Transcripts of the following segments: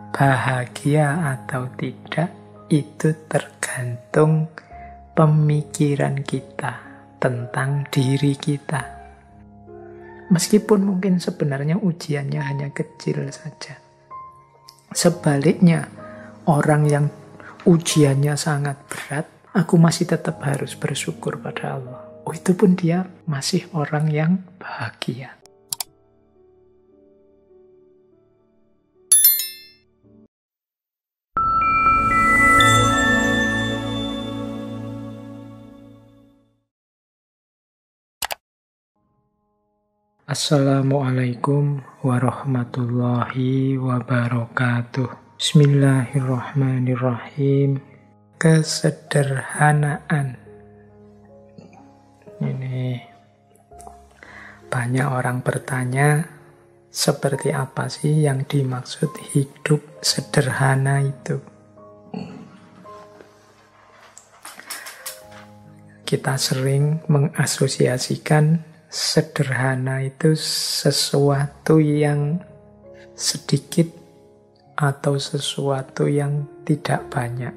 Bahagia atau tidak, itu tergantung pemikiran kita tentang diri kita. Meskipun mungkin sebenarnya ujiannya hanya kecil saja. Sebaliknya, orang yang ujiannya sangat berat, aku masih tetap harus bersyukur pada Allah. Oh, itu pun dia masih orang yang bahagia. Assalamualaikum warahmatullahi wabarakatuh. Bismillahirrahmanirrahim. Kesederhanaan. Ini banyak orang bertanya, seperti apa sih yang dimaksud hidup sederhana itu? Kita sering mengasosiasikan sederhana itu sesuatu yang sedikit atau sesuatu yang tidak banyak.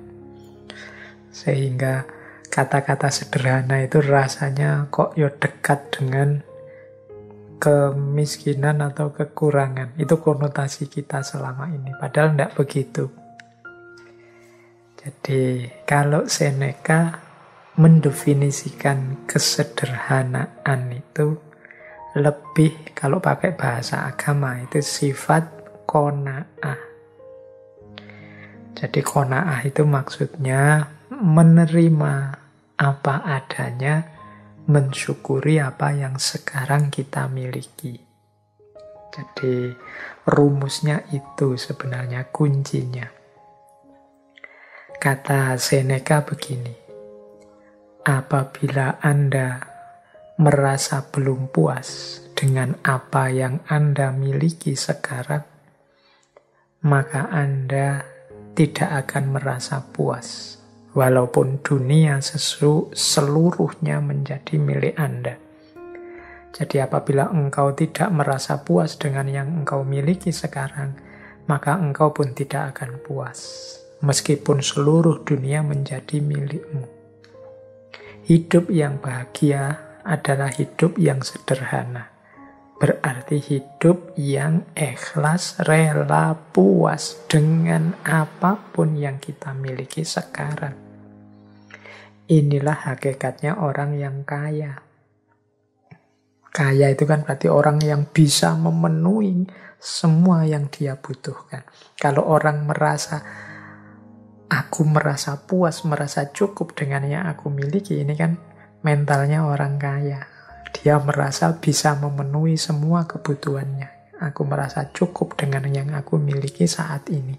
Sehingga kata-kata sederhana itu rasanya kok ya dekat dengan kemiskinan atau kekurangan. Itu konotasi kita selama ini. Padahal tidak begitu. Jadi kalau Seneca mendefinisikan kesederhanaan itu lebih, kalau pakai bahasa agama itu sifat qanaah. Jadi qanaah itu maksudnya menerima apa adanya, mensyukuri apa yang sekarang kita miliki. Jadi rumusnya itu sebenarnya kuncinya. Kata Seneca begini, apabila Anda merasa belum puas dengan apa yang Anda miliki sekarang, maka Anda tidak akan merasa puas, walaupun dunia seluruhnya menjadi milik Anda. Jadi apabila engkau tidak merasa puas dengan yang engkau miliki sekarang, maka engkau pun tidak akan puas, meskipun seluruh dunia menjadi milikmu. Hidup yang bahagia adalah hidup yang sederhana. Berarti hidup yang ikhlas, rela, puas dengan apapun yang kita miliki sekarang. Inilah hakikatnya orang yang kaya. Kaya itu kan berarti orang yang bisa memenuhi semua yang dia butuhkan. Kalau orang merasa aku merasa puas, merasa cukup dengan yang aku miliki, ini kan mentalnya orang kaya. Dia merasa bisa memenuhi semua kebutuhannya. Aku merasa cukup dengan yang aku miliki saat ini.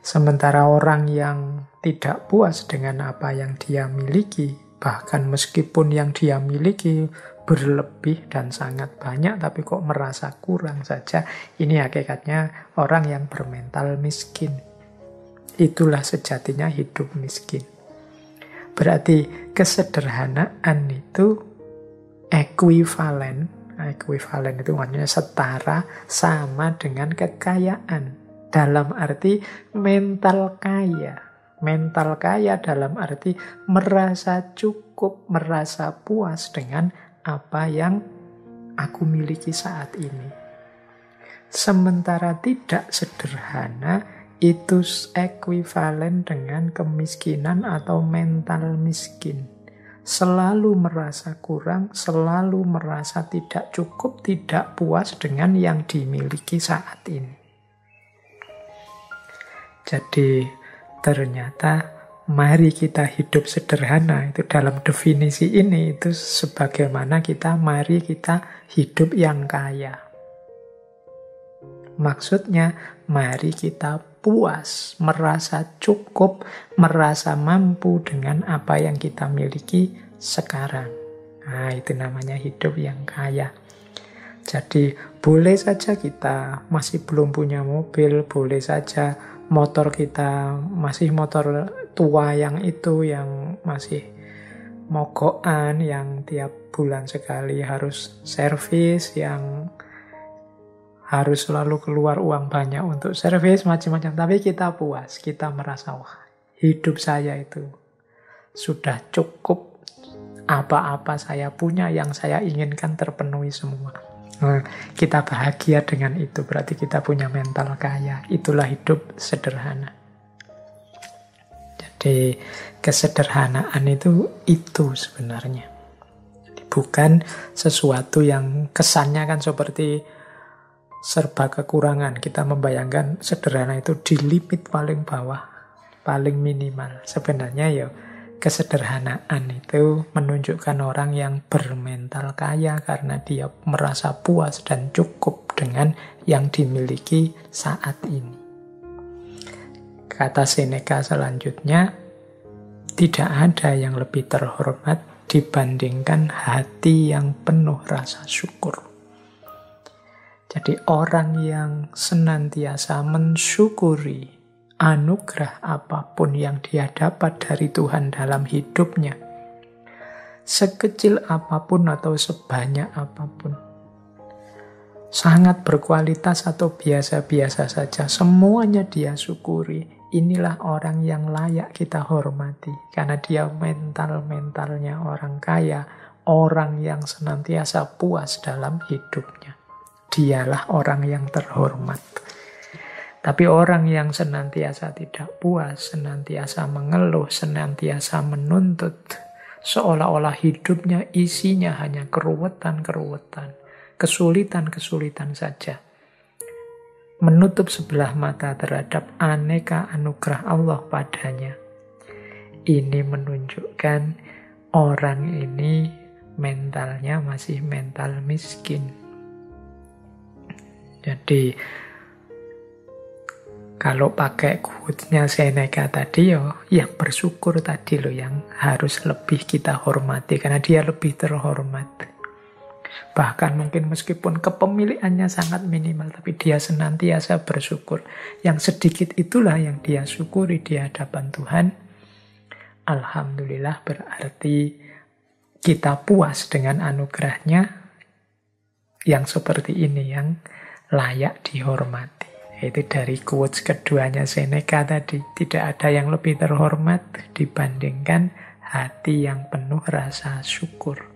Sementara orang yang tidak puas dengan apa yang dia miliki, bahkan meskipun yang dia miliki berlebih dan sangat banyak, tapi kok merasa kurang saja, ini hakikatnya orang yang bermental miskin. Itulah sejatinya hidup miskin. Berarti kesederhanaan itu ekuivalen. Ekuivalen itu maksudnya setara, sama dengan kekayaan. Dalam arti mental kaya. Mental kaya dalam arti merasa cukup, merasa puas dengan apa yang aku miliki saat ini. Sementara tidak sederhana itu ekuivalen dengan kemiskinan atau mental miskin. Selalu merasa kurang, selalu merasa tidak cukup, tidak puas dengan yang dimiliki saat ini. Jadi ternyata mari kita hidup sederhana, itu dalam definisi ini itu sebagaimana mari kita hidup yang kaya. Maksudnya mari kita puas, merasa cukup, merasa mampu dengan apa yang kita miliki sekarang. Nah, itu namanya hidup yang kaya. Jadi boleh saja kita masih belum punya mobil, boleh saja motor kita masih motor tua yang itu, yang masih mogokan, yang tiap bulan sekali harus servis, yang harus selalu keluar uang banyak untuk servis macam-macam, tapi kita puas, kita merasa wah, hidup saya itu sudah cukup, apa-apa saya punya, yang saya inginkan terpenuhi semua. Nah, kita bahagia dengan itu, berarti kita punya mental kaya. Itulah hidup sederhana. Jadi kesederhanaan itu sebenarnya. Bukan sesuatu yang kesannya kan seperti serba kekurangan. Kita membayangkan sederhana itu di limit paling bawah, paling minimal. Sebenarnya ya kesederhanaan itu menunjukkan orang yang bermental kaya karena dia merasa puas dan cukup dengan yang dimiliki saat ini. Kata Seneca selanjutnya, tidak ada yang lebih terhormat dibandingkan hati yang penuh rasa syukur. Jadi orang yang senantiasa mensyukuri anugerah apapun yang dia dapat dari Tuhan dalam hidupnya, sekecil apapun atau sebanyak apapun, sangat berkualitas atau biasa-biasa saja, semuanya dia syukuri. Inilah orang yang layak kita hormati, karena dia mental-mentalnya orang kaya, orang yang senantiasa puas dalam hidupnya. Dialah orang yang terhormat. Tapi orang yang senantiasa tidak puas, senantiasa mengeluh, senantiasa menuntut, seolah-olah hidupnya isinya hanya keruwetan-keruwetan, kesulitan-kesulitan saja, menutup sebelah mata terhadap aneka anugerah Allah padanya. Ini menunjukkan orang ini mentalnya masih mental miskin. Jadi kalau pakai quotes-nya Seneca tadi, yang bersyukur tadi loh yang harus lebih kita hormati, karena dia lebih terhormat. Bahkan mungkin meskipun kepemilikannya sangat minimal, tapi dia senantiasa bersyukur. Yang sedikit itulah yang dia syukuri di hadapan Tuhan. Alhamdulillah, berarti kita puas dengan anugerahnya yang seperti ini, yang layak dihormati. Itu dari quotes keduanya Seneca tadi. Tidak ada yang lebih terhormat dibandingkan hati yang penuh rasa syukur.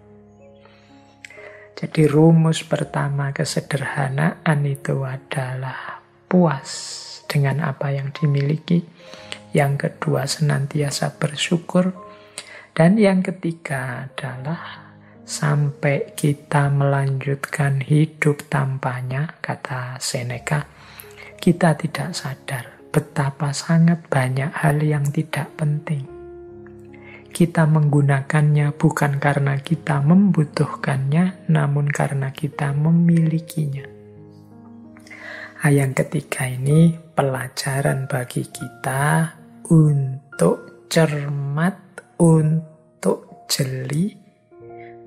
Jadi rumus pertama kesederhanaan itu adalah puas dengan apa yang dimiliki. Yang kedua senantiasa bersyukur. Dan yang ketiga adalah sampai kita melanjutkan hidup tanpanya, kata Seneca, kita tidak sadar betapa sangat banyak hal yang tidak penting. Kita menggunakannya bukan karena kita membutuhkannya, namun karena kita memilikinya. Yang ketiga ini pelajaran bagi kita untuk cermat, untuk jeli,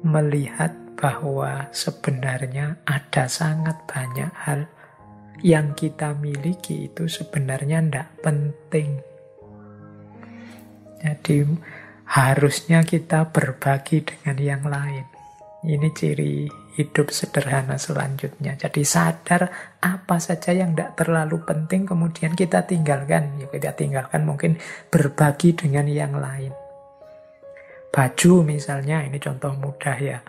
melihat bahwa sebenarnya ada sangat banyak hal yang kita miliki itu sebenarnya tidak penting. Jadi harusnya kita berbagi dengan yang lain. Ini ciri hidup sederhana selanjutnya. Jadi sadar apa saja yang tidak terlalu penting kemudian kita tinggalkan. Ya, kita tinggalkan mungkin berbagi dengan yang lain. Baju misalnya, ini contoh mudah ya.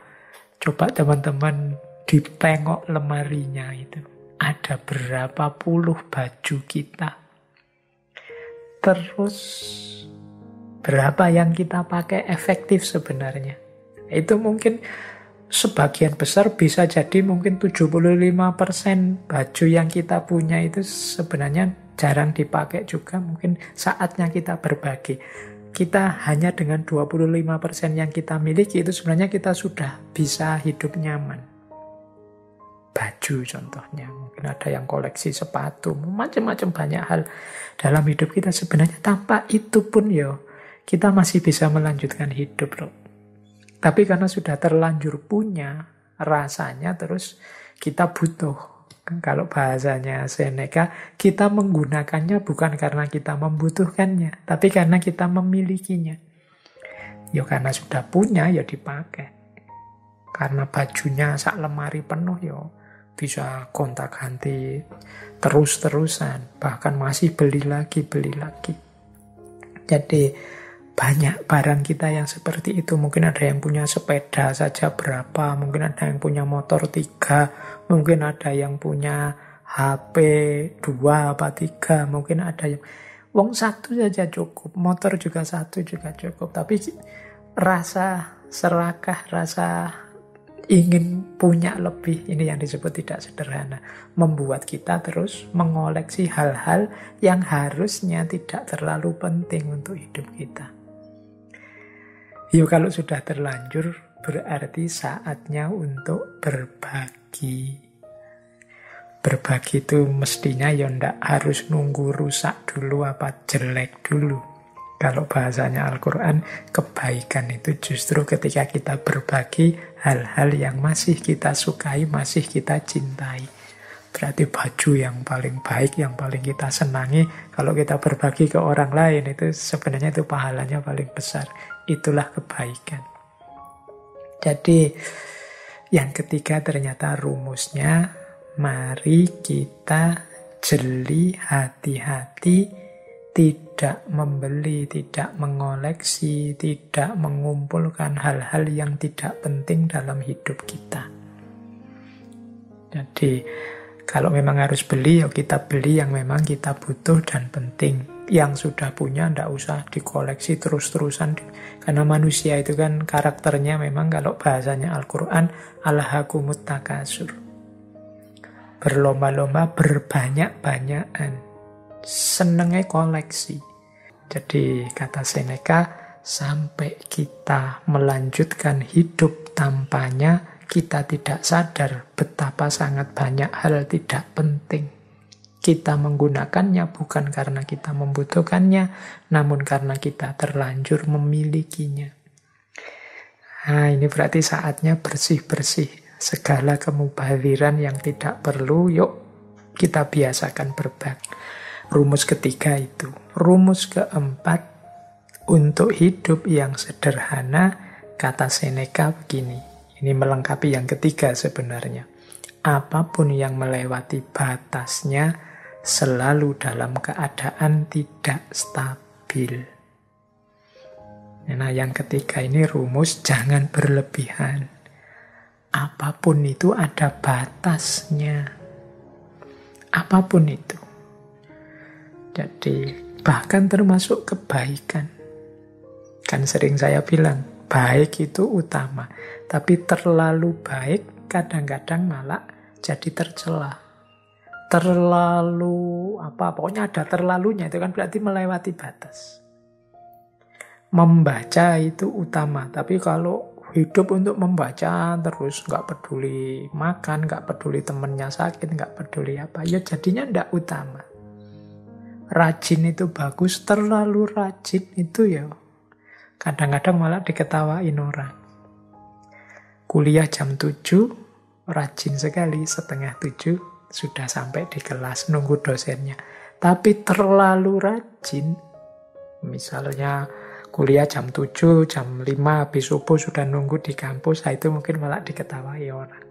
Coba teman-teman ditengok lemarinya itu. Ada berapa puluh baju kita. Terus berapa yang kita pakai efektif sebenarnya. Itu mungkin sebagian besar bisa jadi mungkin 75% baju yang kita punya itu sebenarnya jarang dipakai juga. Mungkin saatnya kita berbagi. Kita hanya dengan 25% yang kita miliki itu sebenarnya kita sudah bisa hidup nyaman. Baju contohnya, mungkin ada yang koleksi sepatu, macam-macam banyak hal dalam hidup kita sebenarnya tanpa itu pun kita masih bisa melanjutkan hidup loh. Tapi karena sudah terlanjur punya, rasanya terus kita butuh. Kalau bahasanya Seneca, kita menggunakannya bukan karena kita membutuhkannya, tapi karena kita memilikinya. Ya karena sudah punya, ya dipakai. Karena bajunya sak lemari penuh, ya bisa gonta-ganti terus-terusan, bahkan masih beli lagi, beli lagi. Jadi banyak barang kita yang seperti itu. Mungkin ada yang punya sepeda saja berapa, mungkin ada yang punya motor 3, mungkin ada yang punya HP 2 apa 3, mungkin ada yang wong 1 saja cukup, motor juga 1 juga cukup. Tapi rasa serakah, rasa ingin punya lebih, ini yang disebut tidak sederhana, membuat kita terus mengoleksi hal-hal yang harusnya tidak terlalu penting untuk hidup kita. Yuk, kalau sudah terlanjur berarti saatnya untuk berbagi. Berbagi itu mestinya ya ndak harus nunggu rusak dulu apa jelek dulu. Kalau bahasanya Al-Quran, kebaikan itu justru ketika kita berbagi hal-hal yang masih kita sukai, masih kita cintai. Berarti baju yang paling baik, yang paling kita senangi, kalau kita berbagi ke orang lain, itu sebenarnya itu pahalanya paling besar. Itulah kebaikan. Jadi yang ketiga ternyata rumusnya, mari kita jeli, hati-hati, tidak membeli, tidak mengoleksi, tidak mengumpulkan hal-hal yang tidak penting dalam hidup kita. Jadi kalau memang harus beli, ya kita beli yang memang kita butuh dan penting. Yang sudah punya tidak usah dikoleksi terus-terusan. Karena manusia itu kan karakternya memang, kalau bahasanya Al-Quran, alhaakumut takasur, berlomba-lomba, berbanyak-banyakan, senengnya koleksi. Jadi kata Seneca, sampai kita melanjutkan hidup tanpanya, kita tidak sadar betapa sangat banyak hal tidak penting. Kita menggunakannya bukan karena kita membutuhkannya, namun karena kita terlanjur memilikinya. Nah, ini berarti saatnya bersih-bersih. Segala kemubaziran yang tidak perlu, yuk kita biasakan berbagi. Rumus ketiga itu. Rumus keempat, untuk hidup yang sederhana, kata Seneca begini. Ini melengkapi yang ketiga sebenarnya. Apapun yang melewati batasnya selalu dalam keadaan tidak stabil. Nah, yang ketiga ini rumus jangan berlebihan. Apapun itu ada batasnya. Apapun itu. Jadi bahkan termasuk kebaikan. Kan sering saya bilang, baik itu utama. Tapi terlalu baik kadang-kadang malah jadi tercela. Terlalu pokoknya ada terlalunya, itu kan berarti melewati batas. Membaca itu utama, tapi kalau hidup untuk membaca terus, nggak peduli makan, nggak peduli temennya sakit, nggak peduli apa, ya jadinya nggak utama. Rajin itu bagus, terlalu rajin itu ya kadang-kadang malah diketawain orang. Kuliah jam 7, rajin sekali, 6:30 sudah sampai di kelas, nunggu dosennya. Tapi terlalu rajin, misalnya kuliah jam 7, jam 5, habis subuh sudah nunggu di kampus, itu mungkin malah diketawai orang.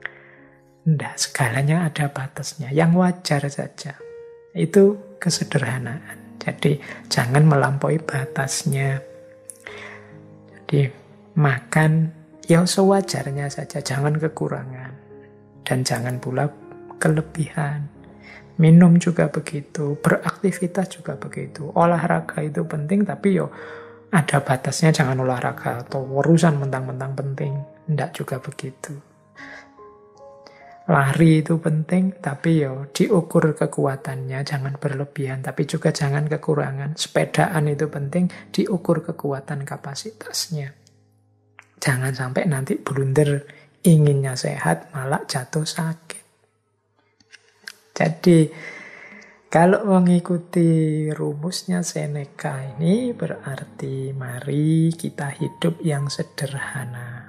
Nggak, segalanya ada batasnya, yang wajar saja. Itu kesederhanaan. Jadi jangan melampaui batasnya. Jadi makan ya sewajarnya saja, jangan kekurangan. Dan jangan pula kelebihan. Minum juga begitu, beraktivitas juga begitu. Olahraga itu penting, tapi yo ada batasnya, jangan olahraga atau urusan mentang-mentang penting. Tidak juga begitu. Lari itu penting, tapi yo diukur kekuatannya, jangan berlebihan, tapi juga jangan kekurangan. Sepedaan itu penting, diukur kekuatan kapasitasnya. Jangan sampai nanti blunder, inginnya sehat malah jatuh sakit. Jadi kalau mengikuti rumusnya Seneca ini berarti mari kita hidup yang sederhana.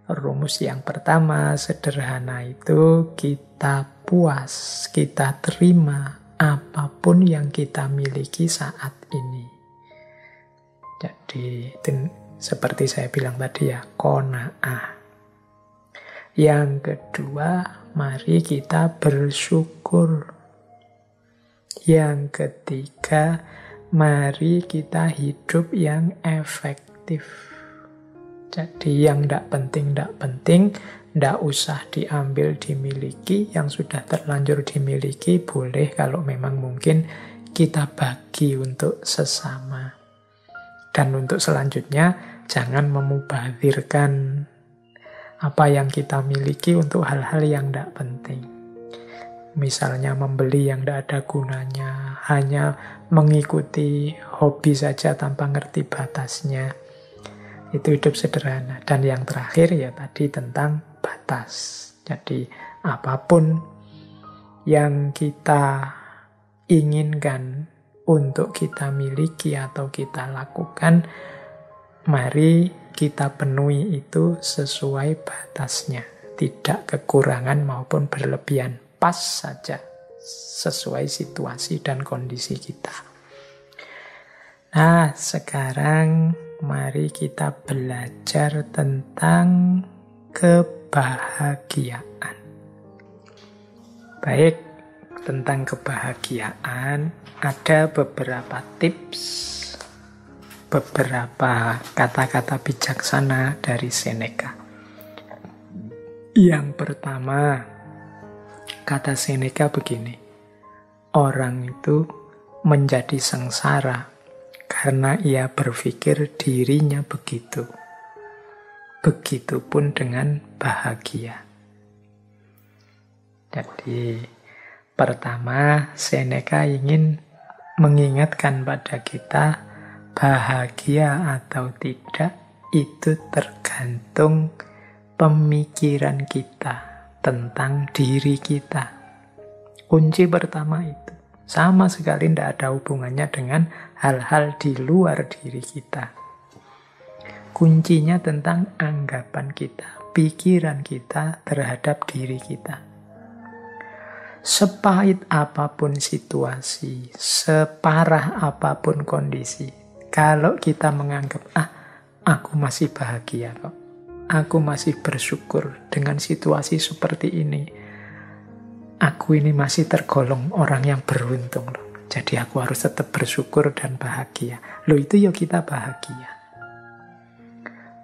Rumus yang pertama, sederhana itu kita puas, kita terima apapun yang kita miliki saat ini. Jadi seperti saya bilang tadi ya, qanaah. Yang kedua, mari kita bersyukur. Yang ketiga, mari kita hidup yang efektif. Jadi yang tidak penting, tidak usah diambil, dimiliki. Yang sudah terlanjur dimiliki, boleh kalau memang mungkin kita bagi untuk sesama. Dan untuk selanjutnya, jangan memubazirkan apa yang kita miliki untuk hal-hal yang tidak penting. Misalnya membeli yang tidak ada gunanya, hanya mengikuti hobi saja tanpa ngerti batasnya. Itu hidup sederhana. Dan yang terakhir ya tadi tentang batas. Jadi apapun yang kita inginkan untuk kita miliki atau kita lakukan, mari kita penuhi itu sesuai batasnya. Tidak kekurangan maupun berlebihan. Pas saja sesuai situasi dan kondisi kita. Nah, sekarang mari kita belajar tentang kebahagiaan. Baik, tentang kebahagiaan ada beberapa tips, beberapa kata-kata bijaksana dari Seneca. Yang pertama, kata Seneca begini, orang itu menjadi sengsara karena ia berpikir dirinya begitu. Begitupun dengan bahagia. Jadi, pertama, Seneca ingin mengingatkan pada kita, bahagia atau tidak, itu tergantung pemikiran kita tentang diri kita. Kunci pertama itu. Sama sekali tidak ada hubungannya dengan hal-hal di luar diri kita. Kuncinya tentang anggapan kita, pikiran kita terhadap diri kita. Sepahit apapun situasi, separah apapun kondisi, kalau kita menganggap, aku masih bahagia kok, aku masih bersyukur dengan situasi seperti ini, aku ini masih tergolong orang yang beruntung loh. Jadi aku harus tetap bersyukur dan bahagia. Loh, itu ya kita bahagia.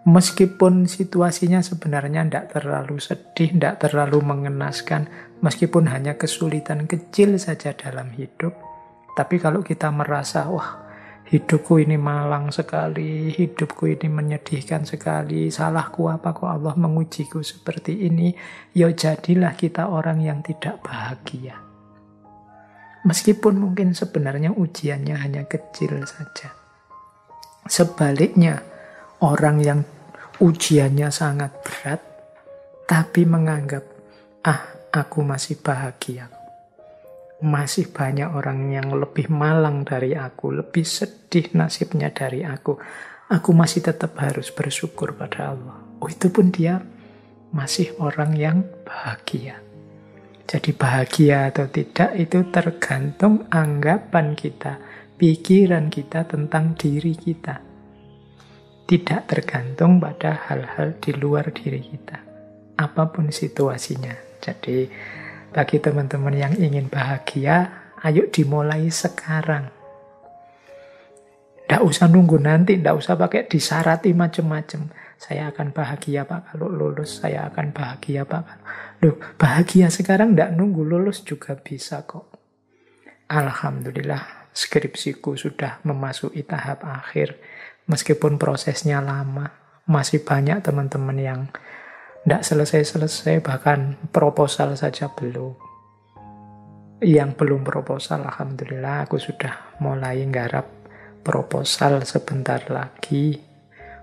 Meskipun situasinya sebenarnya tidak terlalu sedih, tidak terlalu mengenaskan, meskipun hanya kesulitan kecil saja dalam hidup, tapi kalau kita merasa, wah, hidupku ini malang sekali, hidupku ini menyedihkan sekali, salahku apa kok Allah mengujiku seperti ini, ya jadilah kita orang yang tidak bahagia. Meskipun mungkin sebenarnya ujiannya hanya kecil saja. Sebaliknya, orang yang ujiannya sangat berat, tapi menganggap, aku masih bahagia. Masih banyak orang yang lebih malang dari aku, lebih sedih nasibnya dari aku. Aku masih tetap harus bersyukur pada Allah. Itu pun dia masih orang yang bahagia. Jadi bahagia atau tidak itu tergantung anggapan kita, pikiran kita tentang diri kita. Tidak tergantung pada hal-hal di luar diri kita. Apapun situasinya. Jadi bagi teman-teman yang ingin bahagia, ayo dimulai sekarang. Tidak usah nunggu nanti, tidak usah pakai disarati macam-macam. Saya akan bahagia Pak kalau lulus, saya akan bahagia Pak. Loh, bahagia sekarang tidak nunggu lulus juga bisa kok. Alhamdulillah, skripsiku sudah memasuki tahap akhir. Meskipun prosesnya lama, masih banyak teman-teman yang tidak selesai-selesai, bahkan proposal saja belum. Yang belum proposal, alhamdulillah aku sudah mulai nggarap proposal sebentar lagi.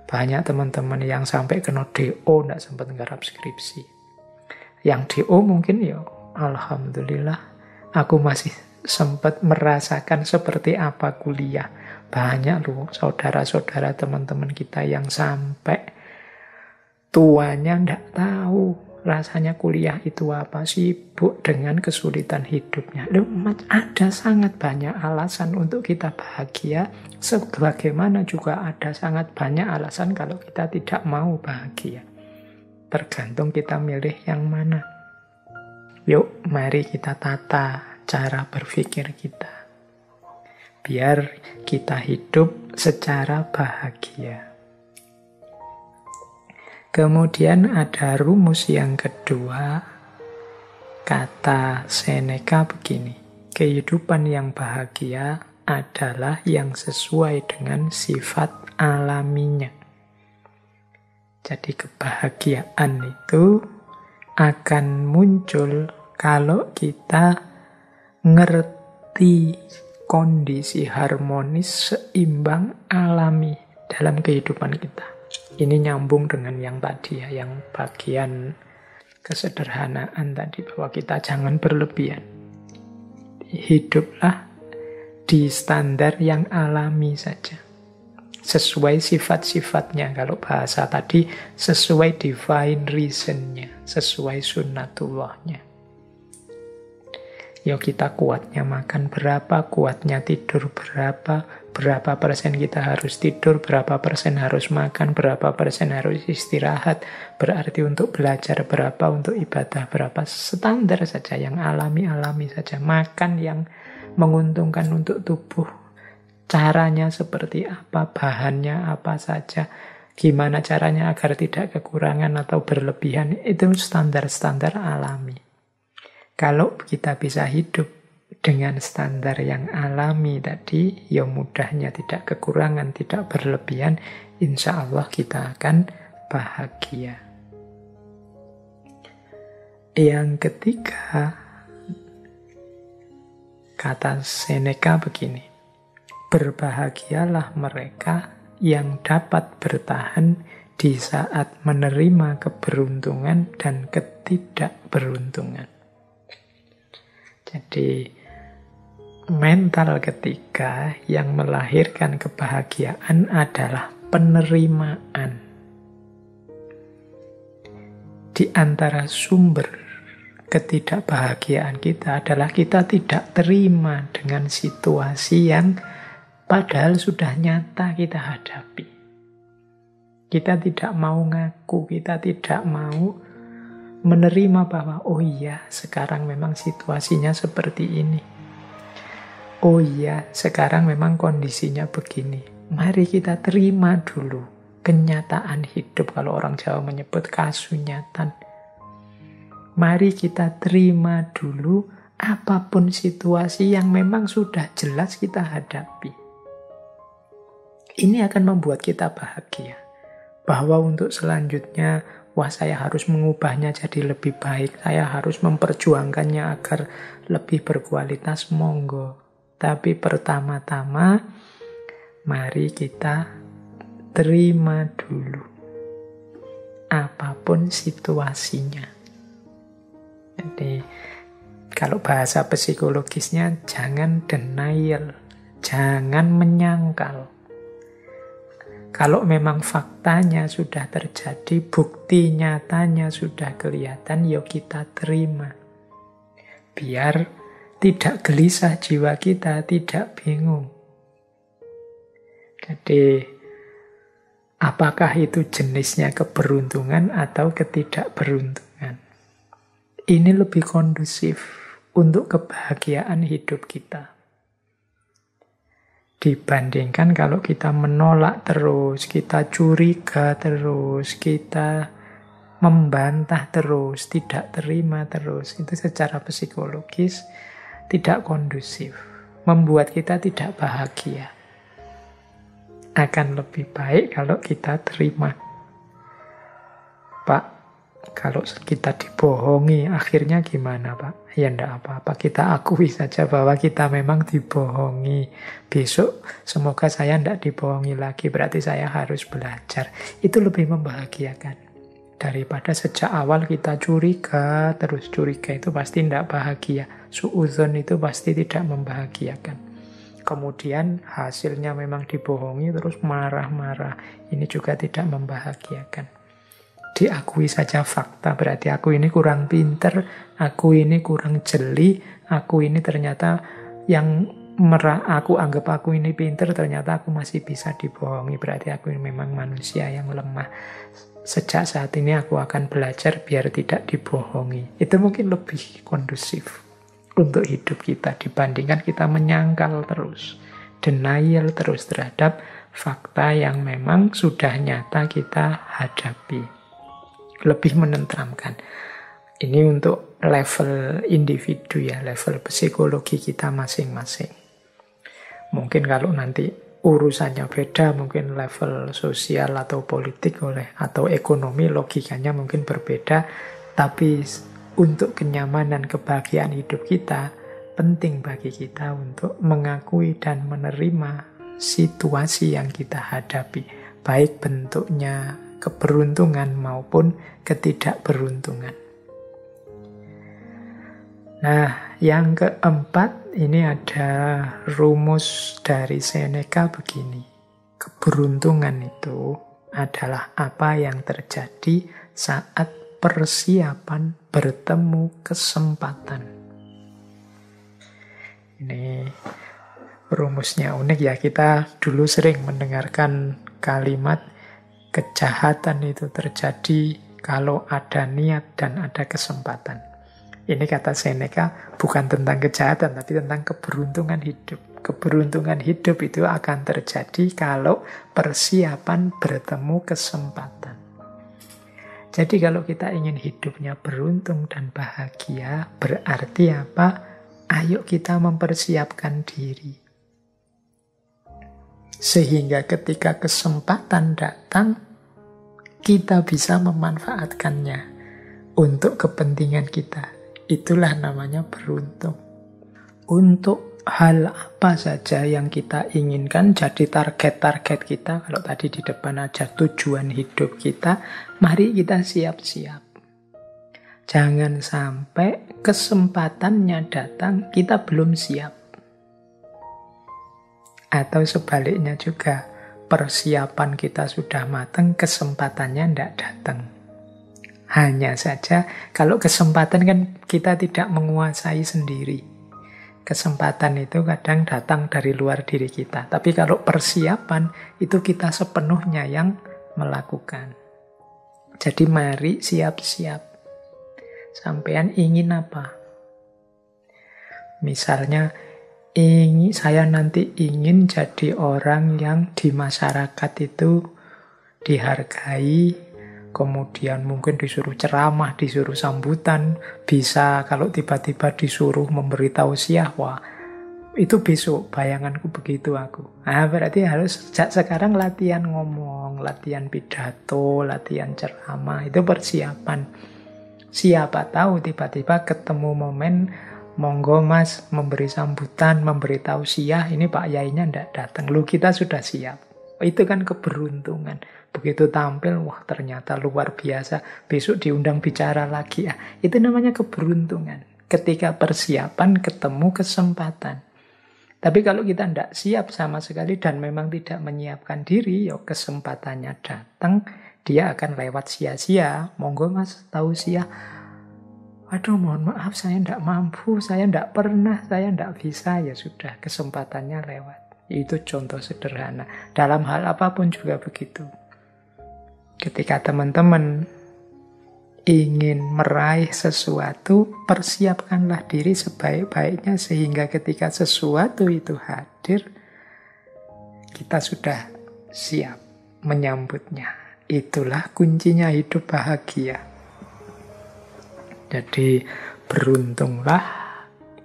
Banyak teman-teman yang sampai kena DO tidak sempat nggarap skripsi. Yang DO mungkin ya alhamdulillah aku masih sempat merasakan seperti apa kuliah. Banyak loh saudara-saudara teman-teman kita yang sampai tuanya tidak tahu rasanya kuliah itu apa, sibuk dengan kesulitan hidupnya. Loh, ada sangat banyak alasan untuk kita bahagia, sebagaimana juga ada sangat banyak alasan kalau kita tidak mau bahagia. Tergantung kita milih yang mana. Yuk, mari kita tata cara berpikir kita. Biar kita hidup secara bahagia. Kemudian ada rumus yang kedua, kata Seneca begini, kehidupan yang bahagia adalah yang sesuai dengan sifat alaminya. Jadi kebahagiaan itu akan muncul kalau kita ngerti kondisi harmonis, seimbang, alami dalam kehidupan kita. Ini nyambung dengan yang tadi ya, yang bagian kesederhanaan tadi, bahwa kita jangan berlebihan. Hiduplah di standar yang alami saja. Sesuai sifat-sifatnya. Kalau bahasa tadi, sesuai divine reason-nya, sesuai sunnatullahnya. Ya kita kuatnya makan berapa, kuatnya tidur berapa persen kita harus tidur, berapa persen harus makan, berapa persen harus istirahat. Berarti untuk belajar berapa, untuk ibadah berapa. Standar saja, yang alami-alami saja. Makan yang menguntungkan untuk tubuh. Caranya seperti apa, bahannya apa saja, gimana caranya agar tidak kekurangan atau berlebihan. Itu standar-standar alami. Kalau kita bisa hidup dengan standar yang alami tadi, ya mudahnya tidak kekurangan, tidak berlebihan, insya Allah kita akan bahagia. Yang ketiga, kata Seneca begini, berbahagialah mereka yang dapat bertahan di saat menerima keberuntungan dan ketidakberuntungan. Jadi mental ketiga yang melahirkan kebahagiaan adalah penerimaan. Di antara sumber ketidakbahagiaan kita adalah kita tidak terima dengan situasi yang padahal sudah nyata kita hadapi. Kita tidak mau ngaku, kita tidak mau menerima bahwa oh iya sekarang memang situasinya seperti ini. Oh iya sekarang memang kondisinya begini. Mari kita terima dulu kenyataan hidup, kalau orang Jawa menyebut kasunyatan. Mari kita terima dulu apapun situasi yang memang sudah jelas kita hadapi. Ini akan membuat kita bahagia. Bahwa untuk selanjutnya, wah saya harus mengubahnya jadi lebih baik, saya harus memperjuangkannya agar lebih berkualitas, monggo. Tapi pertama-tama, mari kita terima dulu apapun situasinya. Jadi, kalau bahasa psikologisnya, jangan denial, jangan menyangkal. Kalau memang faktanya sudah terjadi, bukti nyatanya sudah kelihatan, yuk kita terima. Biar tidak gelisah jiwa kita, tidak bingung. Jadi, apakah itu jenisnya keberuntungan atau ketidakberuntungan? Ini lebih kondusif untuk kebahagiaan hidup kita. Dibandingkan kalau kita menolak terus, kita curiga terus, kita membantah terus, tidak terima terus. Itu secara psikologis tidak kondusif, membuat kita tidak bahagia. Akan lebih baik kalau kita terima. Pak, kalau kita dibohongi, akhirnya gimana Pak? Ya enggak apa-apa, kita akui saja bahwa kita memang dibohongi. Besok semoga saya enggak dibohongi lagi, berarti saya harus belajar. Itu lebih membahagiakan. Daripada sejak awal kita curiga, terus curiga itu pasti enggak bahagia. Suudzon itu pasti tidak membahagiakan. Kemudian hasilnya memang dibohongi, terus marah-marah. Ini juga tidak membahagiakan. Diakui saja fakta, berarti aku ini kurang pinter, aku ini kurang jeli, aku ini ternyata yang aku anggap aku ini pinter, ternyata aku masih bisa dibohongi, berarti aku ini memang manusia yang lemah. Sejak saat ini aku akan belajar biar tidak dibohongi. Itu mungkin lebih kondusif untuk hidup kita dibandingkan kita menyangkal terus, denial terus terhadap fakta yang memang sudah nyata kita hadapi. Lebih menenteramkan. Ini untuk level individu ya, level psikologi kita masing-masing. Mungkin kalau nanti urusannya beda, mungkin level sosial atau politik atau ekonomi logikanya mungkin berbeda, tapi untuk kenyamanan kebahagiaan hidup kita, penting bagi kita untuk mengakui dan menerima situasi yang kita hadapi, baik bentuknya keberuntungan maupun ketidakberuntungan. Nah, yang keempat, ini ada rumus dari Seneca begini. Keberuntungan itu adalah apa yang terjadi saat persiapan bertemu kesempatan. Ini rumusnya unik ya. Kita dulu sering mendengarkan kalimat kejahatan itu terjadi kalau ada niat dan ada kesempatan. Ini kata Seneca bukan tentang kejahatan, tapi tentang keberuntungan hidup. Keberuntungan hidup itu akan terjadi kalau persiapan bertemu kesempatan. Jadi kalau kita ingin hidupnya beruntung dan bahagia, berarti apa? Ayo kita mempersiapkan diri. Sehingga ketika kesempatan datang, kita bisa memanfaatkannya untuk kepentingan kita. Itulah namanya beruntung. Untuk hal apa saja yang kita inginkan jadi target-target kita, kalau tadi di depan ada tujuan hidup kita, mari kita siap-siap. Jangan sampai kesempatannya datang, kita belum siap. Atau sebaliknya juga, persiapan kita sudah matang, kesempatannya tidak datang. Hanya saja, kalau kesempatan kan kita tidak menguasai sendiri. Kesempatan itu kadang datang dari luar diri kita. Tapi kalau persiapan, itu kita sepenuhnya yang melakukan. Jadi mari siap-siap. Sampean ingin apa? Misalnya, saya nanti ingin jadi orang yang di masyarakat itu dihargai, kemudian mungkin disuruh ceramah, disuruh sambutan, bisa kalau tiba-tiba disuruh memberi tausiah, wah itu besok bayanganku begitu aku. Nah berarti harus sejak sekarang latihan ngomong, latihan pidato, latihan ceramah, itu persiapan. Siapa tahu tiba-tiba ketemu momen, monggo mas memberi sambutan, memberi tausiah, ini Pak Yainya ndak datang, lu kita sudah siap. Itu kan keberuntungan. Begitu tampil, wah ternyata luar biasa. Besok diundang bicara lagi. Itu namanya keberuntungan. Ketika persiapan ketemu kesempatan. Tapi kalau kita tidak siap sama sekali dan memang tidak menyiapkan diri, ya kesempatannya datang, dia akan lewat sia-sia. Monggo mas tausiah. Aduh mohon maaf saya tidak mampu, saya tidak pernah, saya tidak bisa. Ya sudah, kesempatannya lewat. Itu contoh sederhana. Dalam hal apapun juga begitu. Ketika teman-teman ingin meraih sesuatu, persiapkanlah diri sebaik-baiknya sehingga ketika sesuatu itu hadir, kita sudah siap menyambutnya. Itulah kuncinya hidup bahagia. Jadi beruntunglah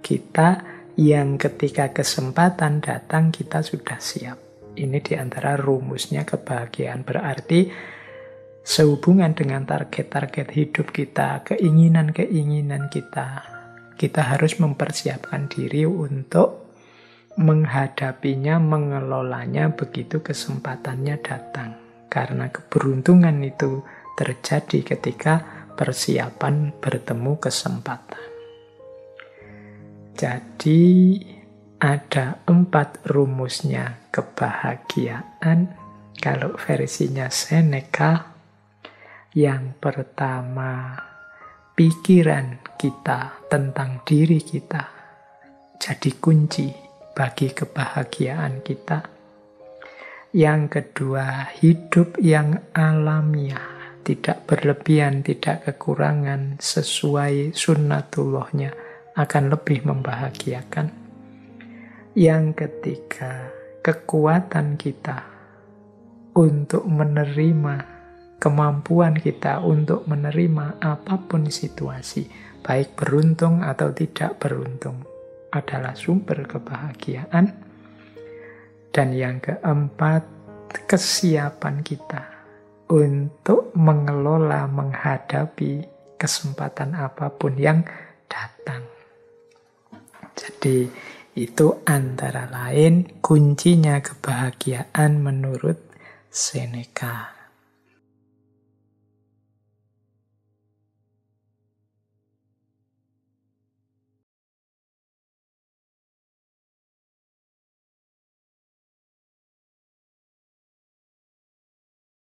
kita yang ketika kesempatan datang kita sudah siap. Ini diantara rumusnya kebahagiaan. Berarti sehubungan dengan target-target hidup kita, keinginan-keinginan kita, kita harus mempersiapkan diri untuk menghadapinya, mengelolanya begitu kesempatannya datang. Karena keberuntungan itu terjadi ketika persiapan bertemu kesempatan. Jadi ada 4 rumusnya kebahagiaan. Kalau versinya Seneca, yang pertama pikiran kita tentang diri kita jadi kunci bagi kebahagiaan kita. Yang kedua, hidup yang alamiah. tidak berlebihan, tidak kekurangan, sesuai sunnatullahnya, akan lebih membahagiakan. Yang ketiga, kekuatan kita untuk menerima, kemampuan kita untuk menerima apapun situasi, baik beruntung atau tidak beruntung, adalah sumber kebahagiaan. Dan yang keempat, kesiapan kita untuk mengelola, menghadapi kesempatan apapun yang datang. Jadi itu antara lain kuncinya kebahagiaan menurut Seneca.